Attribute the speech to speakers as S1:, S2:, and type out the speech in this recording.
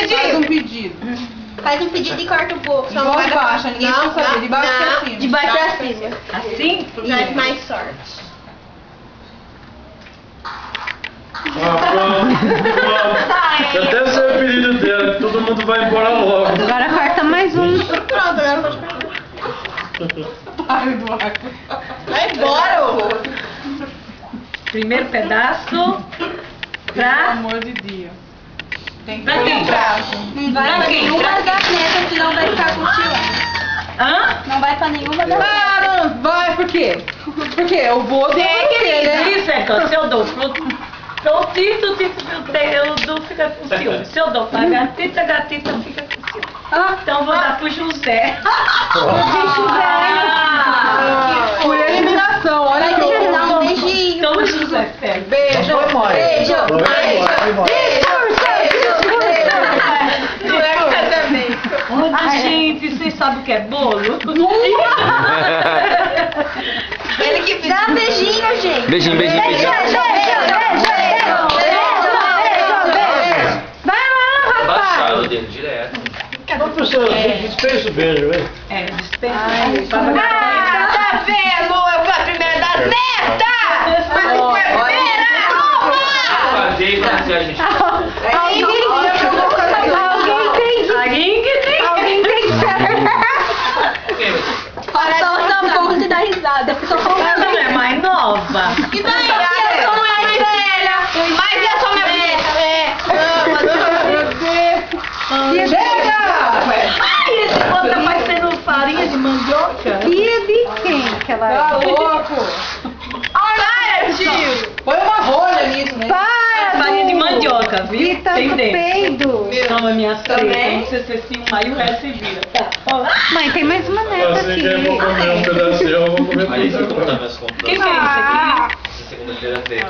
S1: Faz um pedido.
S2: Faz um pedido e corta um pouco.
S1: De voz baixa, ninguém precisa saber. De baixo pra cima.
S2: De baixo pra cima.
S3: Assim?
S2: Traz mais sorte.
S4: Eu até sei o pedido dela, que todo mundo vai embora logo.
S5: Agora corta mais um.
S2: Pronto, agora pode cortar.
S1: Ai, Eduardo.
S2: Vai embora, ô.
S3: Primeiro pedaço
S1: Pelo
S3: pra...
S1: amor de Deus. Tem que
S3: Pra
S1: pôr
S3: quem?
S1: um prazo.
S2: Não vai
S3: Pra
S2: pra
S3: quem?
S2: nenhuma
S3: Pra
S2: das netas, senão vai ficar cochilando.
S3: Hã?
S2: Não vai pra nenhuma das netas.
S1: Ah, não, vai, por quê? Por quê? O bolo é você, né?
S3: Isso é que se eu dou pro Tito, eu dou, fica com ciúme. Se eu dou pra gatita, a gatita fica com ciúme. Então vou dar pro José.
S1: Por eliminação, olha que
S2: Vai ter que dar
S1: eu...
S2: um beijinho.
S3: Então o José pega.
S1: Beijo, beijo,
S3: Gente, vocês sabem o que é bolo?
S2: Ele que dá um beijinho, gente.
S6: Beijinho, beijinho, beijinho. Baixaram o dedo direto.
S4: Ô, professor, dispensa o beijo, hein?
S3: É, dispensa.
S2: Tá vendo? Eu fui a primeira das netas! Mas eu fui a primeira!
S6: Fazer e fazer a gente.
S3: Alguém que tem.
S2: Só ponta e dá risada.
S3: Ela não é mais nova.
S2: E daí? Eu sou mais velha. Mas eu sou mais velha.
S1: Chega!
S3: Ai, esse bolo tá parecendo farinha de mandioca.
S5: Filha de quem que ela
S1: Tá
S5: é?
S1: louco!
S2: Para, tio!
S1: Põe uma rolha nisso, né?
S5: Para!
S3: Farinha de mandioca, viu?
S5: E tanto
S3: Tem dentro.
S5: peido.
S3: Toma minhas três,
S2: Também?
S3: não sei se filmar e o resto se vira. Tá. Ó.
S5: Mãe, tem mais uma neta
S4: Assim que eu vou
S5: aqui.
S4: comer um pedacinho, eu vou comer
S6: Aí você
S4: tudo.
S6: contar minhas compras.
S3: Quem que é isso aqui?
S6: Segunda-feira veio.